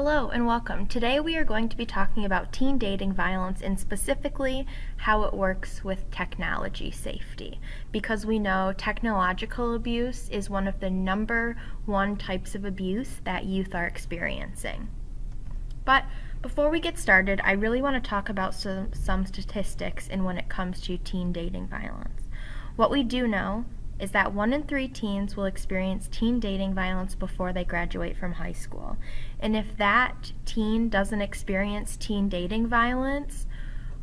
Hello and welcome. Today we are going to be talking about teen dating violence and specifically how it works with technology safety, because we know technological abuse is one of the number one types of abuse that youth are experiencing. But before we get started, I really want to talk about some statistics in when it comes to teen dating violence. What we do know is that 1 in 3 teens will experience teen dating violence before they graduate from high school. And if that teen doesn't experience teen dating violence,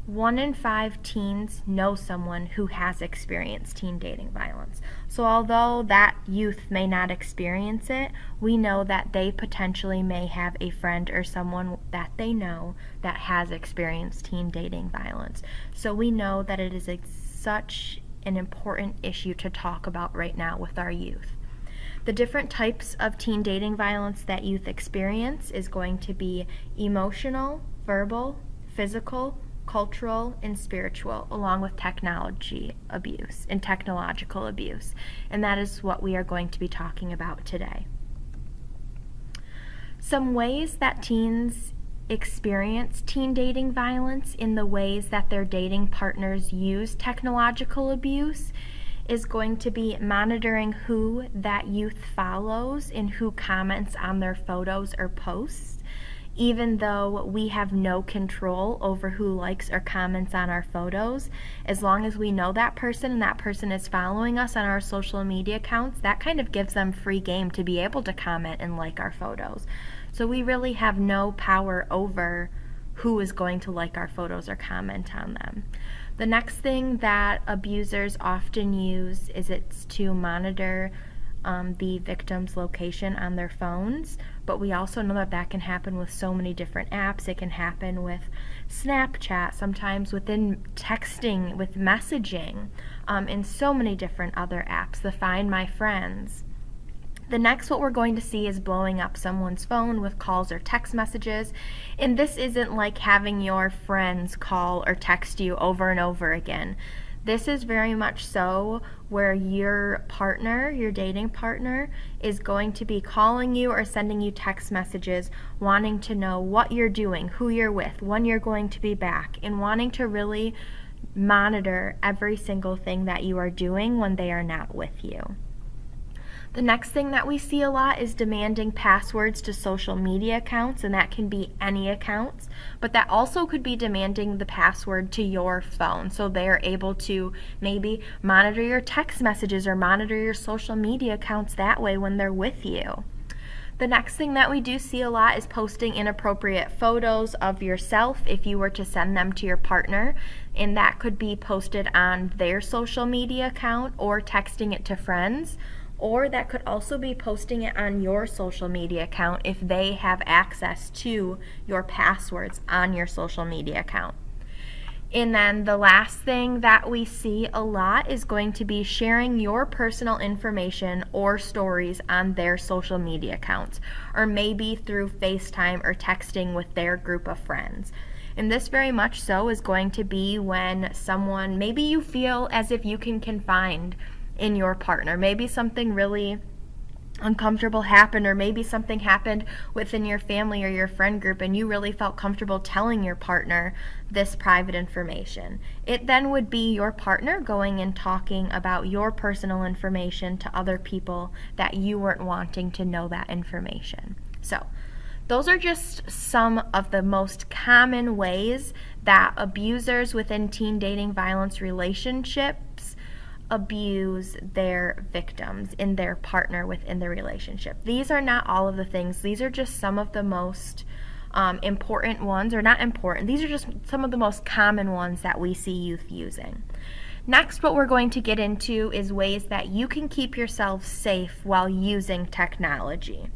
1 in 5 teens know someone who has experienced teen dating violence. So although that youth may not experience it, we know that they potentially may have a friend or someone that they know that has experienced teen dating violence. So we know that it is such an important issue to talk about right now with our youth. The different types of teen dating violence that youth experience is going to be emotional, verbal, physical, cultural, and spiritual, along with technology abuse and technological abuse. And that is what we are going to be talking about today. Some ways that teens experience teen dating violence in the ways that their dating partners use technological abuse is going to be monitoring who that youth follows and who comments on their photos or posts. Even though we have no control over who likes or comments on our photos, as long as we know that person and that person is following us on our social media accounts, that kind of gives them free game to be able to comment and like our photos. So we really have no power over who is going to like our photos or comment on them. The next thing that abusers often use is it's to monitor the victim's location on their phones, but we also know that that can happen with so many different apps. It can happen with Snapchat, sometimes within texting, with messaging, and so many different other apps, the Find My Friends. The next what we're going to see is blowing up someone's phone with calls or text messages, and this isn't like having your friends call or text you over and over again. This is very much so where your partner, your dating partner, is going to be calling you or sending you text messages wanting to know what you're doing, who you're with, when you're going to be back, and wanting to really monitor every single thing that you are doing when they are not with you. The next thing that we see a lot is demanding passwords to social media accounts, and that can be any accounts, but that also could be demanding the password to your phone, so they are able to maybe monitor your text messages or monitor your social media accounts that way when they're with you. The next thing that we do see a lot is posting inappropriate photos of yourself if you were to send them to your partner, and that could be posted on their social media account or texting it to friends. Or that could also be posting it on your social media account if they have access to your passwords on your social media account. And then the last thing that we see a lot is going to be sharing your personal information or stories on their social media accounts, or maybe through FaceTime or texting with their group of friends. And this very much so is going to be when someone, maybe you feel as if you can confide in your partner. Maybe something really uncomfortable happened, or maybe something happened within your family or your friend group and you really felt comfortable telling your partner this private information. It then would be your partner going and talking about your personal information to other people that you weren't wanting to know that information. So those are just some of the most common ways that abusers within teen dating violence relationships abuse their victims and their partner within the relationship. These are not all of the things. These are just some of the most important ones, or not important. These are just some of the most common ones that we see youth using. Next, what we're going to get into is ways that you can keep yourself safe while using technology.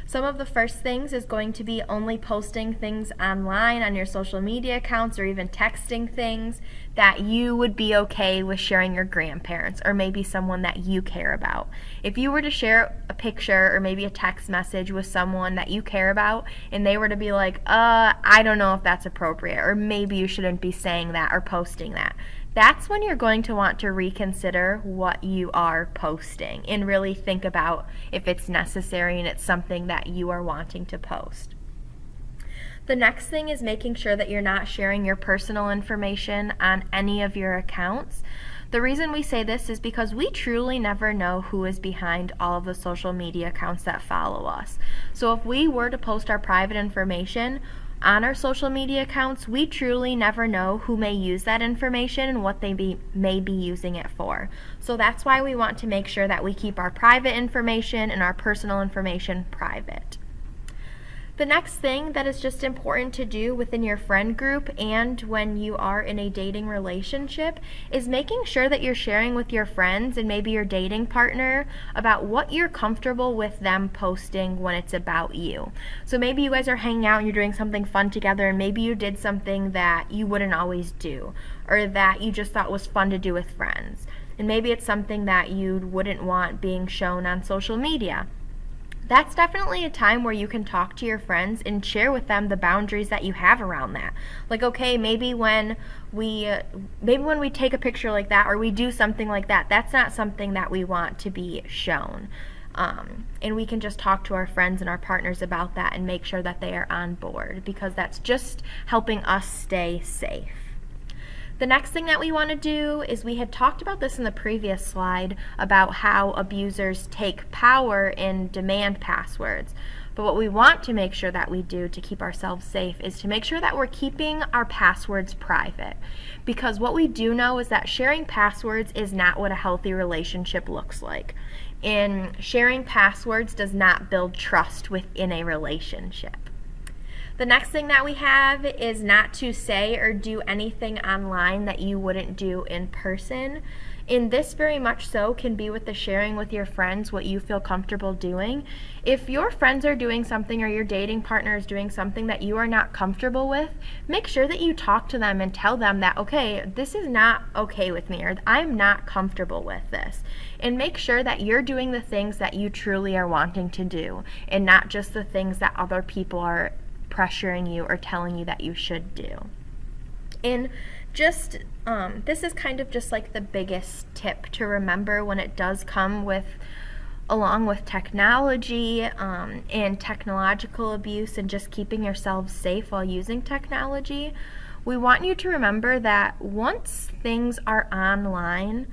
Some of the first things is going to be only posting things online on your social media accounts, or even texting things that you would be okay with sharing your grandparents or maybe someone that you care about. If you were to share a picture or maybe a text message with someone that you care about and they were to be like, I don't know if that's appropriate, or maybe you shouldn't be saying that or posting that, that's when you're going to want to reconsider what you are posting and really think about if it's necessary and it's something that you are wanting to post. The next thing is making sure that you're not sharing your personal information on any of your accounts. The reason we say this is because we truly never know who is behind all of the social media accounts that follow us. So if we were to post our private information on our social media accounts, we truly never know who may use that information and what they may be using it for. So that's why we want to make sure that we keep our private information and our personal information private. The next thing that is just important to do within your friend group and when you are in a dating relationship is making sure that you're sharing with your friends and maybe your dating partner about what you're comfortable with them posting when it's about you. So maybe you guys are hanging out and you're doing something fun together, and maybe you did something that you wouldn't always do or that you just thought was fun to do with friends. And maybe it's something that you wouldn't want being shown on social media. That's definitely a time where you can talk to your friends and share with them the boundaries that you have around that. Like, okay, maybe when we take a picture like that or we do something like that, that's not something that we want to be shown. And we can just talk to our friends and our partners about that and make sure that they are on board, because that's just helping us stay safe. The next thing that we want to do is, we had talked about this in the previous slide about how abusers take power and demand passwords. But what we want to make sure that we do to keep ourselves safe is to make sure that we're keeping our passwords private. Because what we do know is that sharing passwords is not what a healthy relationship looks like. And sharing passwords does not build trust within a relationship. The next thing that we have is not to say or do anything online that you wouldn't do in person. And this very much so can be with the sharing with your friends what you feel comfortable doing. If your friends are doing something or your dating partner is doing something that you are not comfortable with, make sure that you talk to them and tell them that, okay, this is not okay with me, or I'm not comfortable with this. And make sure that you're doing the things that you truly are wanting to do and not just the things that other people are pressuring you or telling you that you should do. And just this is kind of just like the biggest tip to remember when it does come along with technology and technological abuse and just keeping yourselves safe while using technology. We want you to remember that once things are online,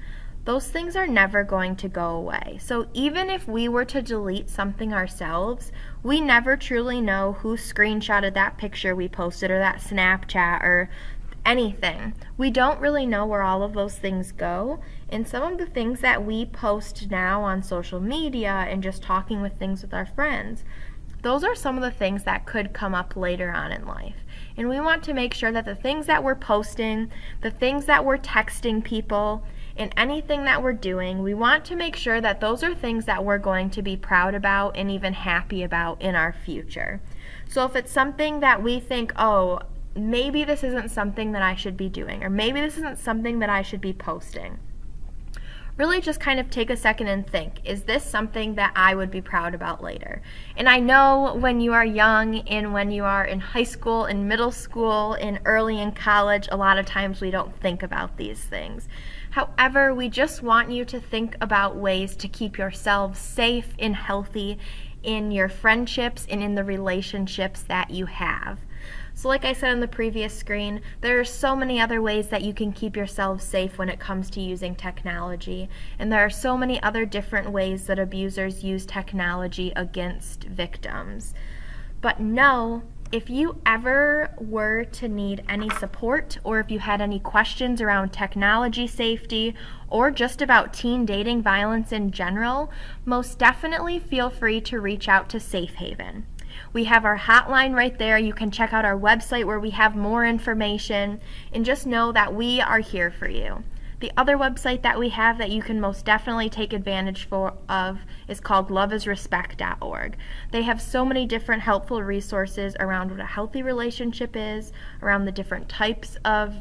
those things are never going to go away. So even if we were to delete something ourselves, we never truly know who screenshotted that picture we posted or that Snapchat or anything. We don't really know where all of those things go. And some of the things that we post now on social media and just talking with things with our friends, those are some of the things that could come up later on in life. And we want to make sure that the things that we're posting, the things that we're texting people, and anything that we're doing, we want to make sure that those are things that we're going to be proud about and even happy about in our future. So if it's something that we think, oh, maybe this isn't something that I should be doing, or maybe this isn't something that I should be posting, really just kind of take a second and think, is this something that I would be proud about later? And I know when you are young and when you are in high school and middle school and early in college, a lot of times we don't think about these things. However, we just want you to think about ways to keep yourselves safe and healthy in your friendships and in the relationships that you have. So like I said on the previous screen, there are so many other ways that you can keep yourselves safe when it comes to using technology. And there are so many other different ways that abusers use technology against victims. But know, if you ever were to need any support, or if you had any questions around technology safety, or just about teen dating violence in general, most definitely feel free to reach out to Safe Haven. We have our hotline right there. You can check out our website where we have more information, and just know that we are here for you. The other website that we have that you can most definitely take advantage of is called loveisrespect.org. They have so many different helpful resources around what a healthy relationship is, around the different types of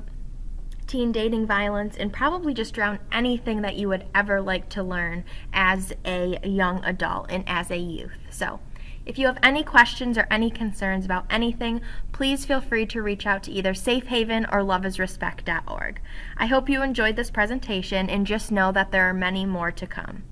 teen dating violence, and probably just around anything that you would ever like to learn as a young adult and as a youth. So if you have any questions or any concerns about anything, please feel free to reach out to either Safe Haven or loveisrespect.org. I hope you enjoyed this presentation, and just know that there are many more to come.